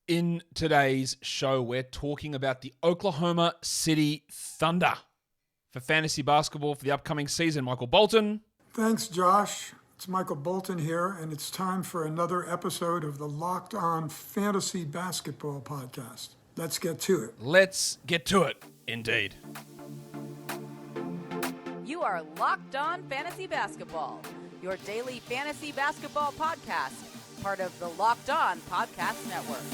In today's show, we're talking about the Oklahoma City Thunder for fantasy basketball for the upcoming season. Michael Bolton. Thanks, Josh. It's Michael Bolton here, and it's time for another episode of the Locked On Fantasy Basketball Podcast. Let's get to it. Let's get to it, indeed. You are Locked On Fantasy Basketball, your daily fantasy basketball podcast, part of the Locked On Podcast Network.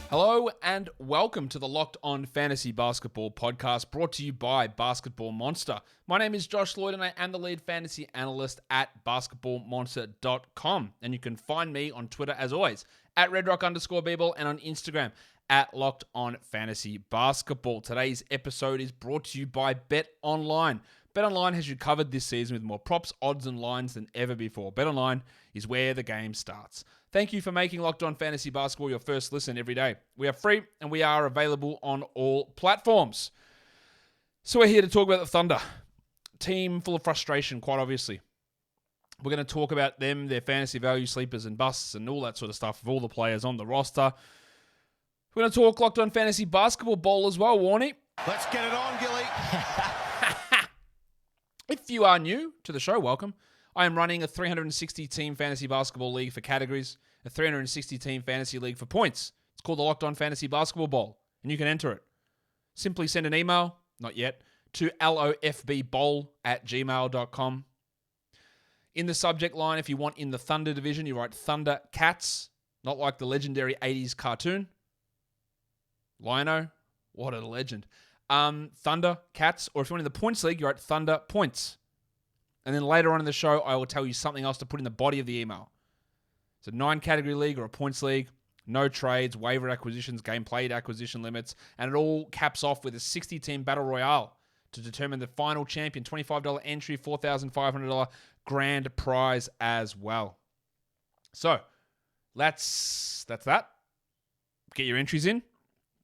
Hello and welcome to the Locked On Fantasy Basketball Podcast, brought to you by Basketball Monster. My name is Josh Lloyd and I am the lead fantasy analyst at basketballmonster.com. And you can find me on Twitter as always at redrock_bball and on Instagram at Locked On Fantasy Basketball. Today's episode is brought to you by BetOnline. BetOnline has you covered this season with more props, odds, and lines than ever before. BetOnline is where the game starts. Thank you for making Locked On Fantasy Basketball your first listen every day. We are free and we are available on all platforms. So we're here to talk about the Thunder. Team full of frustration, quite obviously. We're going to talk about them, their fantasy value, sleepers and busts, and all that sort of stuff of all the players on the roster. We're going to talk Locked On Fantasy Basketball Bowl as well, Warnie. Let's get it on, Gilly. If you are new to the show, welcome. I am running a 360-team fantasy basketball league for categories, a 360-team fantasy league for points. It's called the Locked On Fantasy Basketball Bowl, and you can enter it. Simply send an email, not yet, to lofbbowl@gmail.com. In the subject line, if you want in the Thunder division, you write Thunder Cats, not like the legendary 80s cartoon. Lino, what a legend. Thunder Cats, or if you want in the points league, you write Thunder Points. And then later on in the show, I will tell you something else to put in the body of the email. It's a 9-category league or a points league, no trades, waiver acquisitions, game played acquisition limits, and it all caps off with a 60-team battle royale to determine the final champion, $25 entry, $4,500 grand prize as well. So, that's that. Get your entries in.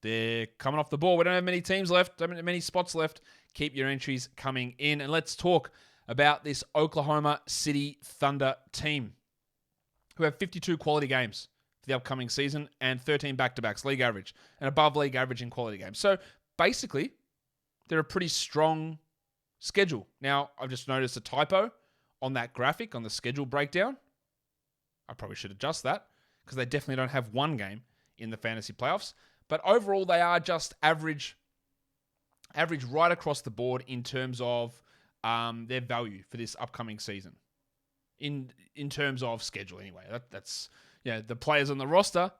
They're coming off the board. We don't have many teams left, don't have many spots left. Keep your entries coming in. And let's talk about this Oklahoma City Thunder team, who have 52 quality games for the upcoming season and 13 back-to-backs, league average, and above league average in quality games. So basically, they're a pretty strong schedule. Now, I've just noticed a typo on that graphic, on the schedule breakdown. I probably should adjust that because they definitely don't have one game in the fantasy playoffs. But overall, they are just average right across the board in terms of their value for this upcoming season. In terms of schedule, anyway. That's the players on the roster,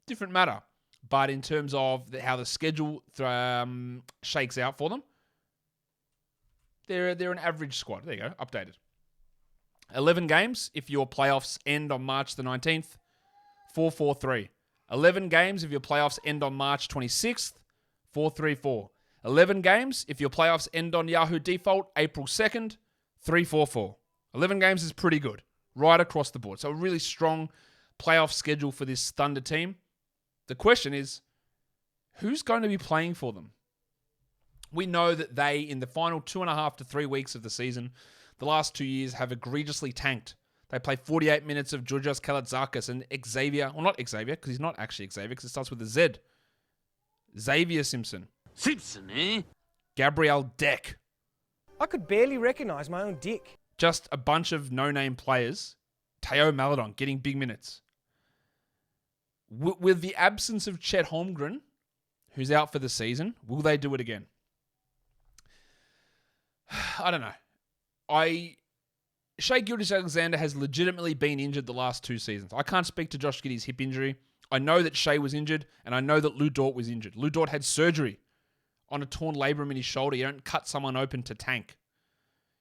different matter. But in terms of how the schedule shakes out for them, they're an average squad. There you go, updated. 11 games if your playoffs end on March the 19th, 4-4-3. 11 games if your playoffs end on March 26th, 4-3-4. 11 games if your playoffs end on Yahoo default, April 2nd, 3-4-4. 11 games is pretty good, right across the board. So a really strong playoff schedule for this Thunder team. The question is, who's going to be playing for them? We know that they, in the final 2.5 to 3 weeks of the season, the last 2 years have egregiously tanked. They play 48 minutes of Georgios Kalaitzakis and Xavier, well, not Xavier, because he's not actually Xavier, because it starts with a Z. Xavier Simpson. Simpson, eh? Gabriel Deck. I could barely recognize my own dick. Just a bunch of no-name players. Teo Maledon getting big minutes. With the absence of Chet Holmgren, who's out for the season, will they do it again? I don't know. Shai Gilgeous-Alexander has legitimately been injured the last 2 seasons. I can't speak to Josh Giddey's hip injury. I know that Shai was injured, and I know that Lou Dort was injured. Lou Dort had surgery on a torn labrum in his shoulder. You don't cut someone open to tank.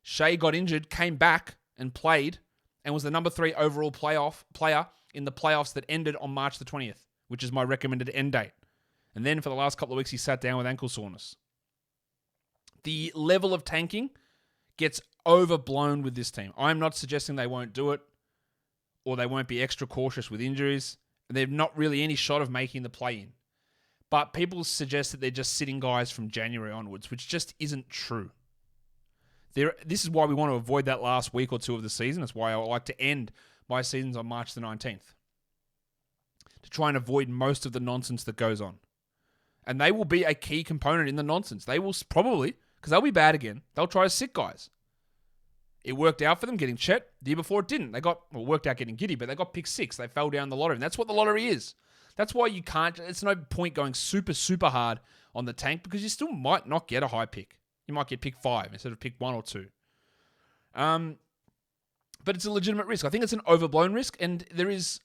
Shai got injured, came back and played, and was the number 3 overall player in the playoffs that ended on March the 20th, which is my recommended end date. And then for the last couple of weeks, he sat down with ankle soreness. The level of tanking gets overblown with this team. I'm not suggesting they won't do it or they won't be extra cautious with injuries. They've not really any shot of making the play-in. But people suggest that they're just sitting guys from January onwards, which just isn't true. This is why we want to avoid that last week or two of the season. That's why I like to end my seasons on March the 19th. To try and avoid most of the nonsense that goes on. And they will be a key component in the nonsense. They will probably, because they'll be bad again, they'll try to sit guys. It worked out for them getting Chet. The year before it didn't. Worked out getting Giddy, but they got pick 6. They fell down the lottery. And that's what the lottery is. That's why you can't, it's no point going super, super hard on the tank because you still might not get a high pick. You might get pick 5 instead of pick 1 or 2. But it's a legitimate risk. I think it's an overblown risk, and there is,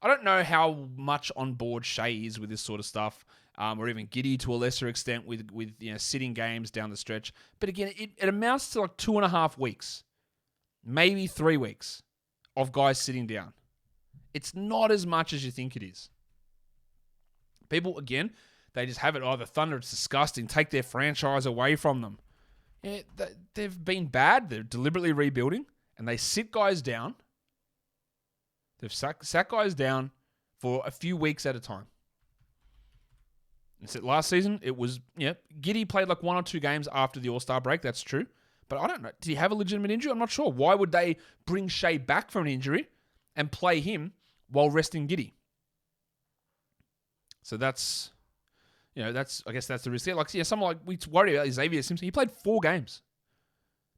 I don't know how much on board Shea is with this sort of stuff, or even Giddy to a lesser extent with sitting games down the stretch. But again, it amounts to like 2.5 weeks, maybe 3 weeks of guys sitting down. It's not as much as you think it is. People, again, they just have it, the Thunder, it's disgusting, take their franchise away from them. Yeah, they've been bad. They're deliberately rebuilding, and they sit guys down. They've sat guys down for a few weeks at a time. Last season, it was, Giddy played like 1 or 2 games after the All-Star break. That's true. But I don't know. Did he have a legitimate injury? I'm not sure. Why would they bring Shea back from an injury and play him while resting Giddy? So that's, I guess that's the risk there. Like, someone like, we worry about Xavier Simpson. He played 4 games.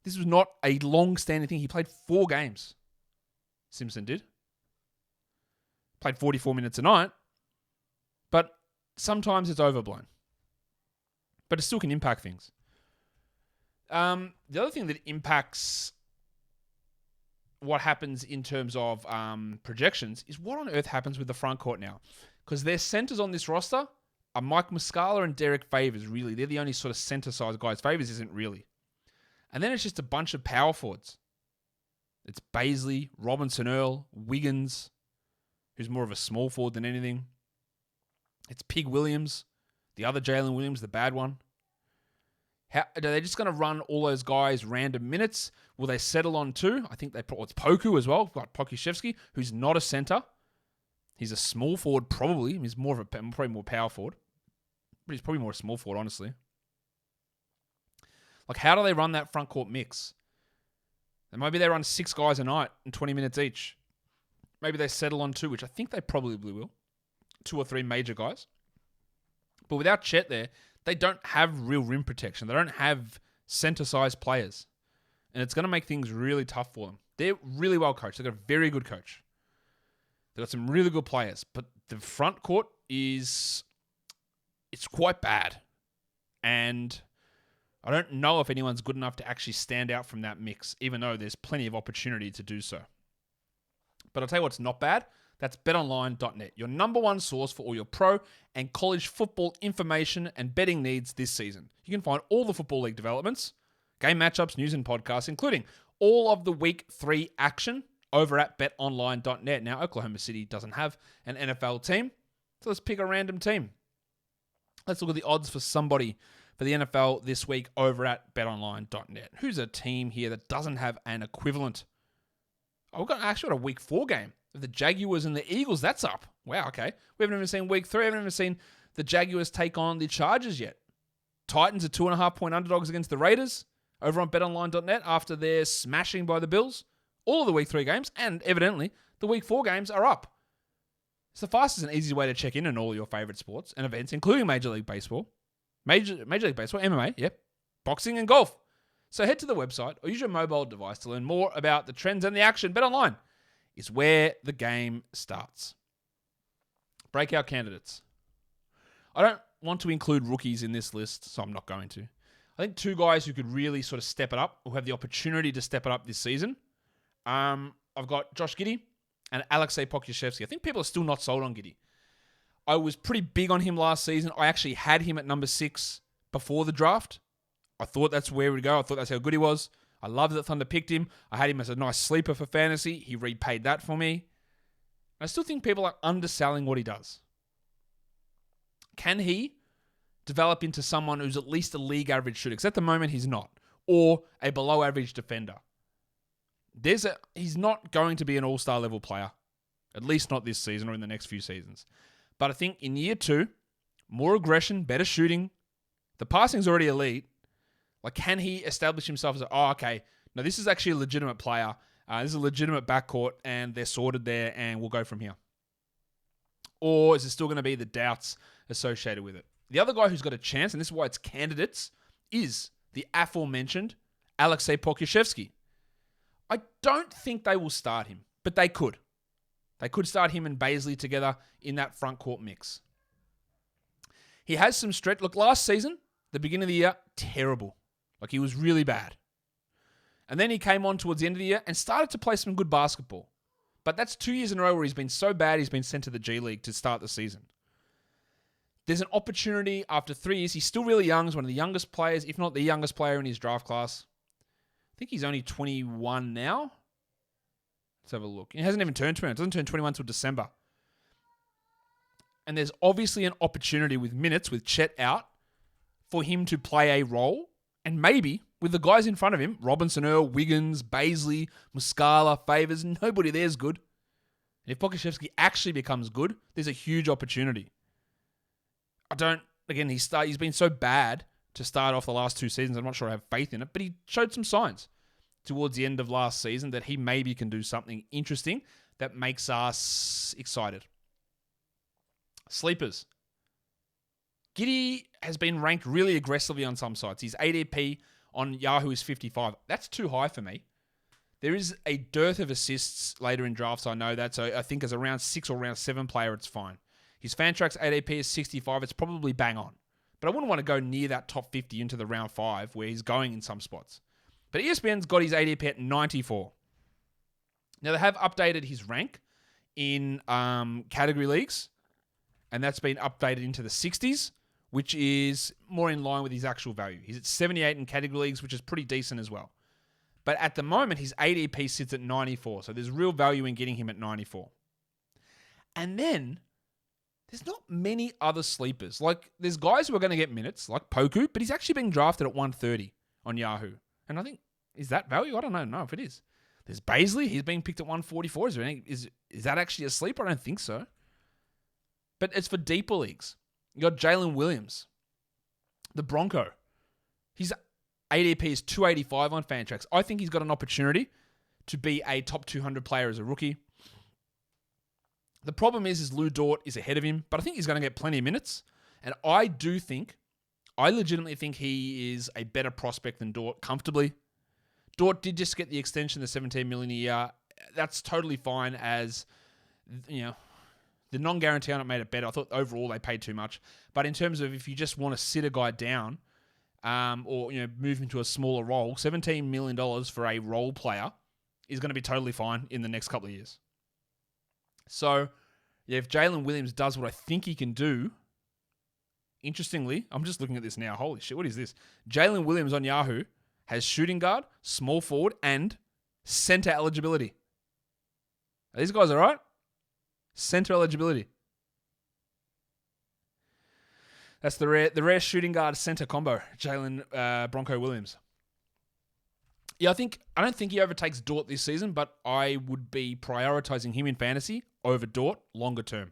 This was not a long-standing thing. He played 4 games. Simpson did. Played 44 minutes a night. But sometimes it's overblown. But it still can impact things. The other thing that impacts what happens in terms of projections is what on earth happens with the front court now. Because their centers on this roster are Mike Muscala and Derek Favors, really. They're the only sort of center-sized guys. Favors isn't really. And then it's just a bunch of power forwards. It's Baisley, Robinson Earl, Wiggins, who's more of a small forward than anything. It's Pig Williams, the other Jalen Williams, the bad one. Are they just going to run all those guys random minutes? Will they settle on 2? I think it's Poku as well. We've got Pokusevski, who's not a center. He's a small forward, probably. He's probably more power forward. But he's probably more a small forward, honestly. Like, how do they run that front court mix? And maybe they run 6 guys a night in 20 minutes each. Maybe they settle on 2, which I think they probably will. 2 or 3 major guys. But without Chet there, they don't have real rim protection. They don't have center-sized players. And it's going to make things really tough for them. They're really well coached. They've got a very good coach. They've got some really good players. But the front court it's quite bad. And I don't know if anyone's good enough to actually stand out from that mix, even though there's plenty of opportunity to do so. But I'll tell you what's not bad. That's betonline.net, your number one source for all your pro and college football information and betting needs this season. You can find all the Football League developments, game matchups, news, and podcasts, including all of the Week 3 action over at betonline.net. Now, Oklahoma City doesn't have an NFL team, so let's pick a random team. Let's look at the odds for somebody for the NFL this week over at betonline.net. Who's a team here that doesn't have an equivalent? We've got a Week 4 game. The Jaguars and the Eagles, that's up. Wow, okay. We haven't even seen Week 3. We haven't even seen the Jaguars take on the Chargers yet. Titans are 2.5-point underdogs against the Raiders over on betonline.net after their smashing by the Bills. All of the Week 3 games, and evidently, the Week 4 games are up. It's the fastest and easiest way to check in on all your favorite sports and events, including Major League Baseball. Major League Baseball, MMA, yep. Boxing and golf. So head to the website or use your mobile device to learn more about the trends and the action. BetOnline is where the game starts. Breakout candidates. I don't want to include rookies in this list, so I'm not going to. I think 2 guys who could really sort of step it up, or have the opportunity to step it up this season. I've got Josh Giddey and Alexei Pokusevski. I think people are still not sold on Giddey. I was pretty big on him last season. I actually had him at number 6 before the draft. I thought that's where we'd go. I thought that's how good he was. I love that Thunder picked him. I had him as a nice sleeper for fantasy. He repaid that for me. I still think people are underselling what he does. Can he develop into someone who's at least a league average shooter? Because at the moment, he's not. Or a below average defender. He's not going to be an all-star level player. At least not this season or in the next few seasons. But I think in year 2, more aggression, better shooting. The passing's already elite. Like, can he establish himself as okay, no, this is actually a legitimate player. This is a legitimate backcourt, and they're sorted there, and we'll go from here. Or is it still going to be the doubts associated with it? The other guy who's got a chance, and this is why it's candidates, is the aforementioned Alexei Pokusevski. I don't think they will start him, but they could. They could start him and Baisley together in that front court mix. He has some stretch. Look, last season, the beginning of the year, terrible. Like, he was really bad. And then he came on towards the end of the year and started to play some good basketball. But that's 2 years in a row where he's been so bad, he's been sent to the G League to start the season. There's an opportunity after 3 years. He's still really young. He's one of the youngest players, if not the youngest player in his draft class. I think he's only 21 now. Let's have a look. He hasn't even turned 21. It doesn't turn 21 until December. And there's obviously an opportunity with minutes, with Chet out, for him to play a role. And maybe, with the guys in front of him, Robinson Earl, Wiggins, Baisley, Muscala, Favors, nobody there's good. And if Pokusevski actually becomes good, there's a huge opportunity. He's been so bad to start off the last 2 seasons, I'm not sure I have faith in it, but he showed some signs towards the end of last season that he maybe can do something interesting that makes us excited. Sleepers. Giddey has been ranked really aggressively on some sites. His ADP on Yahoo is 55. That's too high for me. There is a dearth of assists later in drafts, I know that, so I think as a round 6 or round 7 player, it's fine. His Fantrax ADP is 65. It's probably bang on. But I wouldn't want to go near that top 50 into the round 5 where he's going in some spots. But ESPN's got his ADP at 94. Now, they have updated his rank in category leagues, and that's been updated into the 60s, which is more in line with his actual value. He's at 78 in category leagues, which is pretty decent as well. But at the moment, his ADP sits at 94, so there's real value in getting him at 94. And then, there's not many other sleepers. Like, there's guys who are going to get minutes, like Poku, but he's actually being drafted at 130 on Yahoo. And I think, is that value? I don't know if it is. There's Baisley. He's being picked at 144. Is that actually a sleeper? I don't think so. But it's for deeper leagues. You got Jalen Williams, the Bronco. His ADP is 285 on Fantrax. I think he's got an opportunity to be a top 200 player as a rookie. The problem is Lou Dort is ahead of him, but I think he's going to get plenty of minutes. And I legitimately think he is a better prospect than Dort comfortably. Dort did just get the extension, the $17 million a year. That's totally fine as, the non-guarantee on it made it better. I thought overall they paid too much. But in terms of if you just want to sit a guy down or move him to a smaller role, $17 million for a role player is going to be totally fine in the next couple of years. So, if Jalen Williams does what I think he can do, interestingly, I'm just looking at this now. Holy shit, what is this? Jalen Williams on Yahoo has shooting guard, small forward, and center eligibility. Are these guys all right? Center eligibility. That's the rare shooting guard center combo, Jalen Bronco Williams. Yeah, I don't think he overtakes Dort this season, but I would be prioritizing him in fantasy over Dort longer term.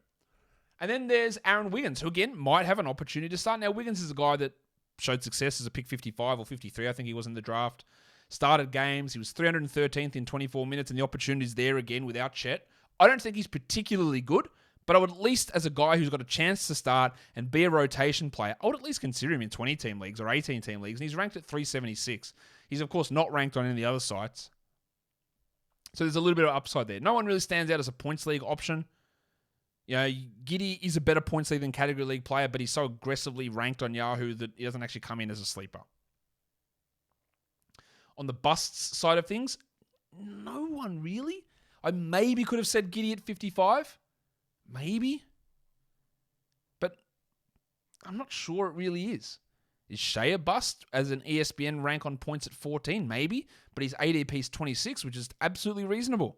And then there's Aaron Wiggins, who again might have an opportunity to start. Now, Wiggins is a guy that showed success as a pick 55 or 53, I think he was in the draft. Started games, he was 313th in 24 minutes, and the opportunity's there again without Chet. I don't think he's particularly good, but I would at least, as a guy who's got a chance to start and be a rotation player, I would at least consider him in 20-team leagues or 18-team leagues, and he's ranked at 376. He's, of course, not ranked on any of the other sites. So there's a little bit of upside there. No one really stands out as a points league option. Giddey is a better points league than category league player, but he's so aggressively ranked on Yahoo that he doesn't actually come in as a sleeper. On the busts side of things, no one really. I maybe could have said Giddey at 55. Maybe. But I'm not sure it really is. Is Shea a bust as an ESPN rank on points at 14? Maybe. But his ADP is 26, which is absolutely reasonable.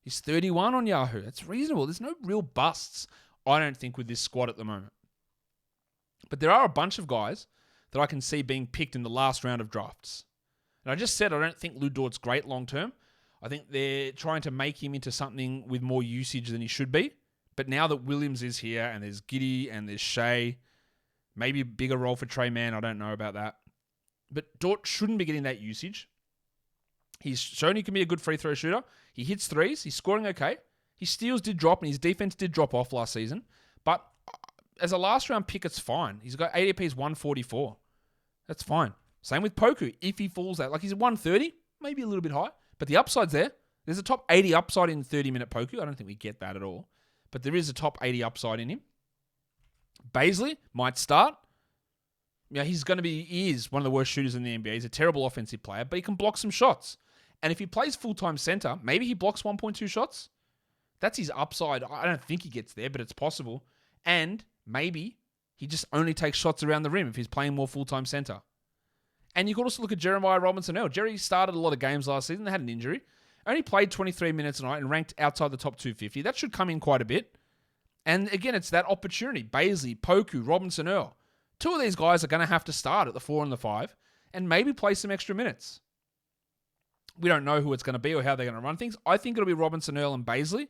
He's 31 on Yahoo. That's reasonable. There's no real busts, I don't think, with this squad at the moment. But there are a bunch of guys that I can see being picked in the last round of drafts. And I just said I don't think Lou Dort's great long term. I think they're trying to make him into something with more usage than he should be. But now that Williams is here and there's Giddey and there's Shea, maybe a bigger role for Trey Mann, I don't know about that. but Dort shouldn't be getting that usage. He's shown he can be a good free throw shooter. He hits threes. He's scoring okay. His steals did drop and his defense did drop off last season. But as a last round pick, it's fine. He's got ADP's 144. That's fine. Same with Poku. If he falls out, like he's at 130, maybe a little bit high, but the upside's there. There's a top 80 upside in 30-minute Poku. I don't think we get that at all, but there is a top 80 upside in him. Baisley might start. Yeah, he is one of the worst shooters in the NBA. He's a terrible offensive player, but he can block some shots. And if he plays full-time center, maybe he blocks 1.2 shots. That's his upside. I don't think he gets there, but it's possible. And maybe he just only takes shots around the rim if he's playing more full-time center. And you could also look at Jeremiah Robinson-Earl. Jerry started a lot of games last season. They had an injury. Only played 23 minutes a night and ranked outside the top 250. That should come in quite a bit. And again, it's that opportunity. Baisley, Poku, Robinson-Earl. 2 of these guys are going to have to start at the 4 and the 5 and maybe play some extra minutes. We don't know who it's going to be or how they're going to run things. I think it'll be Robinson-Earl and Baisley.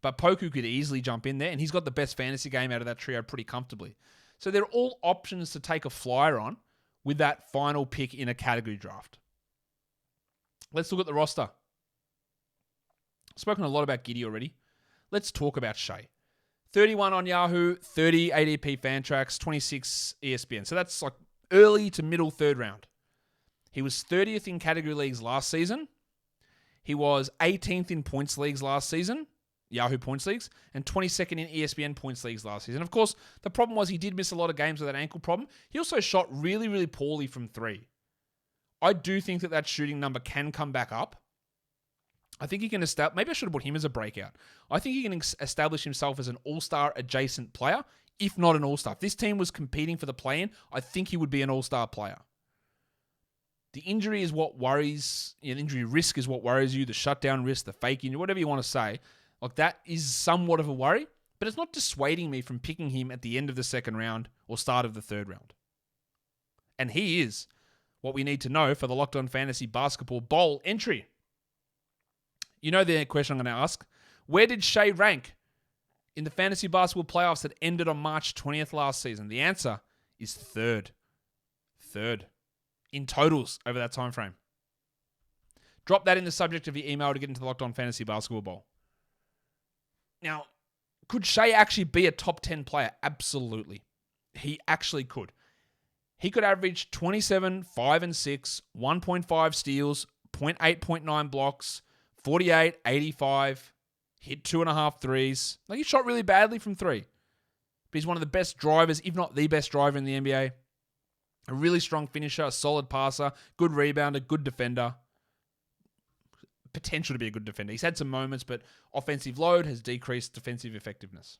But Poku could easily jump in there, and he's got the best fantasy game out of that trio pretty comfortably. So they're all options to take a flyer on with that final pick in a category draft. Let's look at the roster. I've spoken a lot about Giddey already. Let's talk about Shai. 31 on Yahoo, 30 ADP Fantrax, 26 ESPN. So that's like early to middle third round. He was 30th in category leagues last season. He was 18th in points leagues last season. Yahoo points leagues, and 22nd in ESPN points leagues last season. Of course, the problem was he did miss a lot of games with that ankle problem. He also shot really, really poorly from 3. I do think that shooting number can come back up. I think he can establish, maybe I should have put him as a breakout. I think he can establish himself as an all-star adjacent player, if not an all-star. If this team was competing for the play-in, I think he would be an all-star player. The injury is what worries, the injury risk is what worries you, the shutdown risk, the fake injury, whatever you want to say. Like, that is somewhat of a worry, but it's not dissuading me from picking him at the end of the second round or start of the third round. And he is what we need to know for the Locked On Fantasy Basketball Bowl entry. You know the question I'm going to ask. Where did Shai rank in the Fantasy Basketball playoffs that ended on March 20th last season? The answer is third. Third. In totals over that time frame. Drop that in the subject of your email to get into the Locked On Fantasy Basketball Bowl. Now, could Shai actually be a top 10 player? Absolutely. He actually could. He could average 27, 5 and 6, 1.5 steals, 0.8, 0.9 blocks, 48, 85, hit 2.5 threes. Like, he shot really badly from 3. But he's one of the best drivers, if not the best driver in the NBA. A really strong finisher, a solid passer, good rebounder, good defender. Potential to be a good defender. He's had some moments, but offensive load has decreased defensive effectiveness.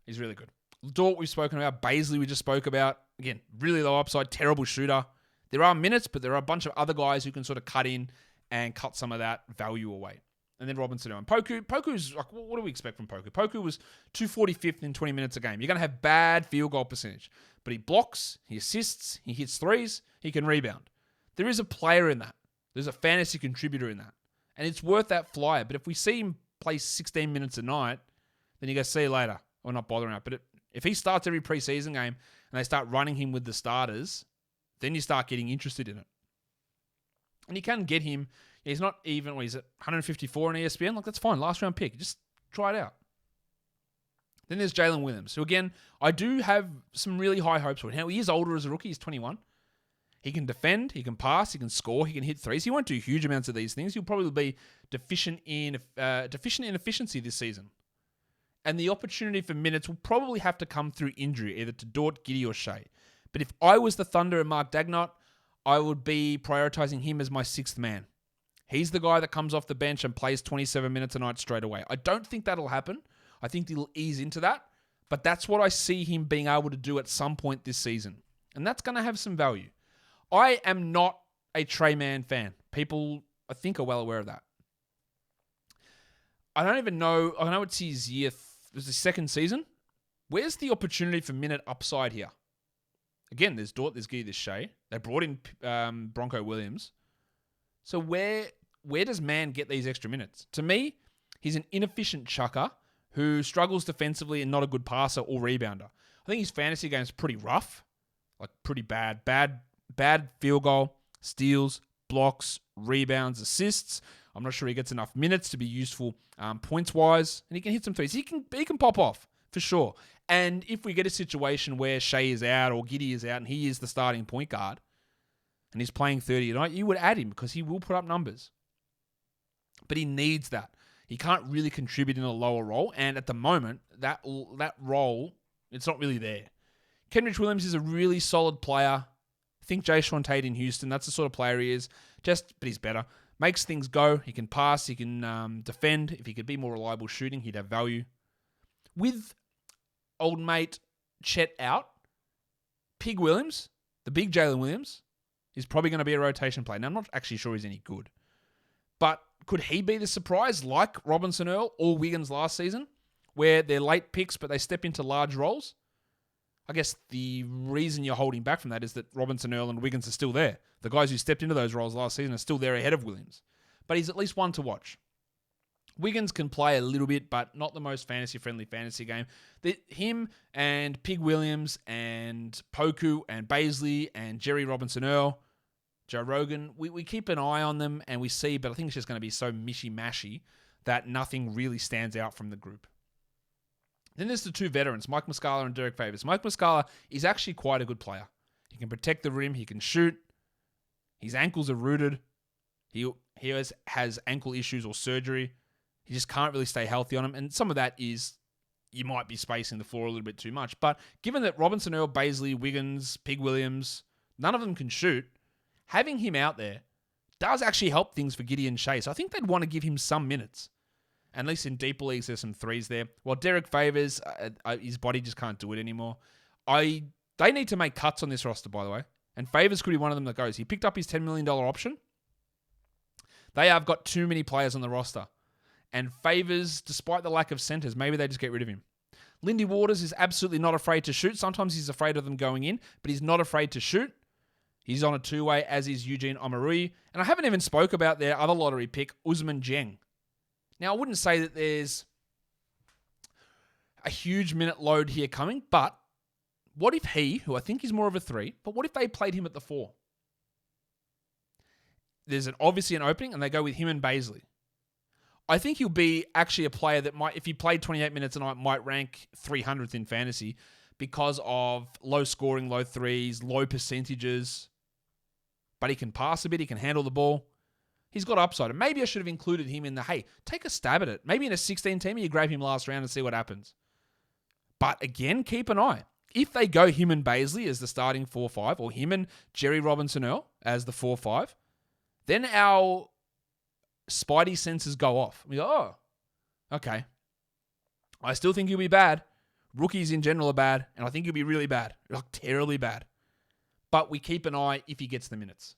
He's really good. Dort we've spoken about. Baisley we just spoke about. Again, really low upside, terrible shooter. There are minutes, but there are a bunch of other guys who can sort of cut in and cut some of that value away. And then Robinson and Poku's like, what do we expect from Poku? Poku was 245th in 20 minutes a game. You're going to have bad field goal percentage, but he blocks, he assists, he hits threes, he can rebound. There is a player in that. There's a fantasy contributor in that. And it's worth that flyer. But if we see him play 16 minutes a night, then you go, see you later. Or not bothering out. But if he starts every preseason game and they start running him with the starters, then you start getting interested in it. And you can get him. He's not even, he's at 154 on ESPN. Like, that's fine. Last round pick. Just try it out. Then there's Jalen Williams, who, again, I do have some really high hopes for. Now, he is older as a rookie. He's 21. He can defend, he can pass, he can score, he can hit threes. He won't do huge amounts of these things. He'll probably be deficient in efficiency this season. And the opportunity for minutes will probably have to come through injury, either to Dort, Giddey, or Shai. But if I was the Thunder and Mark Dagnott, I would be prioritizing him as my 6th man. He's the guy that comes off the bench and plays 27 minutes a night straight away. I don't think that'll happen. I think he'll ease into that. But that's what I see him being able to do at some point this season. And that's going to have some value. I am not a Trey Mann fan. People, I think, are well aware of that. I don't even know. I know it's his his second season. Where's the opportunity for minute upside here? Again, there's Dort, there's Giddey, there's Shai. They brought in Bronco Williams. So where does Mann get these extra minutes? To me, he's an inefficient chucker who struggles defensively and not a good passer or rebounder. I think his fantasy game is pretty rough. Like pretty bad. Bad field goal, steals, blocks, rebounds, assists. I'm not sure he gets enough minutes to be useful points-wise. And he can hit some threes. He can pop off, for sure. And if we get a situation where Shea is out or Giddey is out and he is the starting point guard and he's playing 30 tonight, you would add him because he will put up numbers. But he needs that. He can't really contribute in a lower role. And at the moment, that role, it's not really there. Kenrich Williams is a really solid player. Think Jae'Sean Tate in Houston. That's the sort of player he is. But he's better. Makes things go. He can pass. He can defend. If he could be more reliable shooting, he'd have value. With old mate Chet out, Pig Williams, the big Jalen Williams, is probably going to be a rotation play. Now, I'm not actually sure he's any good. But could he be the surprise like Robinson Earl or Wiggins last season, where they're late picks but they step into large roles? I guess the reason you're holding back from that is that Robinson Earl and Wiggins are still there. The guys who stepped into those roles last season are still there ahead of Williams. But he's at least one to watch. Wiggins can play a little bit, but not the most fantasy-friendly fantasy game. Him and Pig Williams and Poku and Baisley and Jerry Robinson Earl, Joe Rogan, we keep an eye on them and we see, but I think it's just going to be so mishy-mashy that nothing really stands out from the group. Then there's the two veterans, Mike Muscala and Derek Favors. Mike Muscala is actually quite a good player. He can protect the rim. He can shoot. His ankles are rooted. He has ankle issues or surgery. He just can't really stay healthy on him. And some of that is you might be spacing the floor a little bit too much. But given that Robinson Earl, Baisley, Wiggins, Pig Williams, none of them can shoot, having him out there does actually help things for Giddey and Shea. So I think they'd want to give him some minutes. At least in deeper leagues, there's some threes there. While Derek Favors, his body just can't do it anymore. They need to make cuts on this roster, by the way. And Favors could be one of them that goes. He picked up his $10 million option. They have got too many players on the roster. And Favors, despite the lack of centers, maybe they just get rid of him. Lindy Waters is absolutely not afraid to shoot. Sometimes he's afraid of them going in, but he's not afraid to shoot. He's on a two-way, as is Eugene Omarui. And I haven't even spoke about their other lottery pick, Usman Jeng. Now, I wouldn't say that there's a huge minute load here coming, but what if he, who I think is more of a 3, but what if they played him at the 4? There's obviously an opening, and they go with him and Baisley. I think he'll be actually a player that might, if he played 28 minutes a night, might rank 300th in fantasy because of low scoring, low threes, low percentages. But he can pass a bit, he can handle the ball. He's got upside. And maybe I should have included him in the, hey, take a stab at it. Maybe in a 16 team, you grab him last round and see what happens. But again, keep an eye. If they go him and Baisley as the starting 4-5, or him and Jerry Robinson Earl as the 4-5, then our spidey senses go off. We go, oh, okay. I still think he'll be bad. Rookies in general are bad, and I think he'll be really bad. Like, terribly bad. But we keep an eye if he gets the minutes.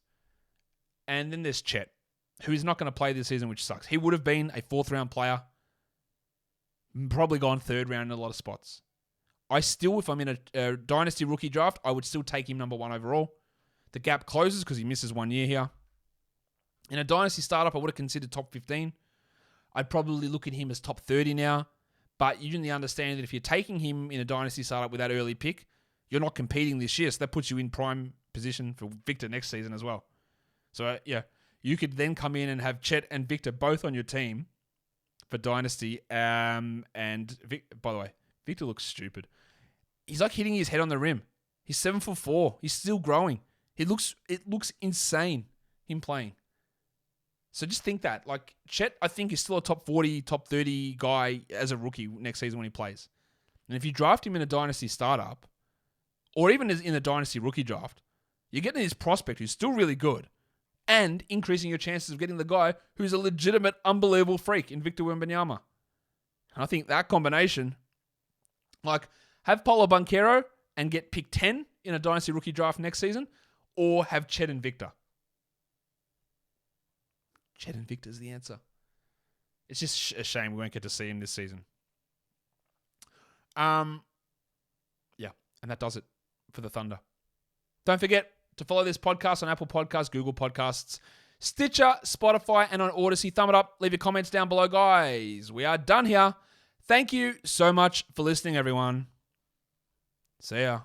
And then there's Chet, who is not going to play this season, which sucks. He would have been a 4th-round player, probably gone 3rd round in a lot of spots. I still, if I'm in a dynasty rookie draft, I would still take him number 1 overall. The gap closes because he misses 1 year here. In a dynasty startup, I would have considered top 15. I'd probably look at him as top 30 now. But you need to understand that if you're taking him in a dynasty startup with that early pick, you're not competing this year. So that puts you in prime position for Victor next season as well. So, yeah, you could then come in and have Chet and Victor both on your team for dynasty. And by the way, Victor looks stupid. He's like hitting his head on the rim. He's 7'4". He's still growing. It looks insane, him playing. So just think that. Like, Chet, I think, is still a top 40, top 30 guy as a rookie next season when he plays. And if you draft him in a dynasty startup, or even in a dynasty rookie draft, you're getting this prospect who's still really good and increasing your chances of getting the guy who's a legitimate, unbelievable freak in Victor Wembanyama. And I think that combination, like, have Paulo Banchero and get pick 10 in a dynasty rookie draft next season, or have Chet and Victor. Chet and Victor's the answer. It's just a shame we won't get to see him this season. Yeah, and that does it for the Thunder. Don't forget to follow this podcast on Apple Podcasts, Google Podcasts, Stitcher, Spotify, and on Odyssey. Thumb it up. Leave your comments down below, guys. We are done here. Thank you so much for listening, everyone. See ya.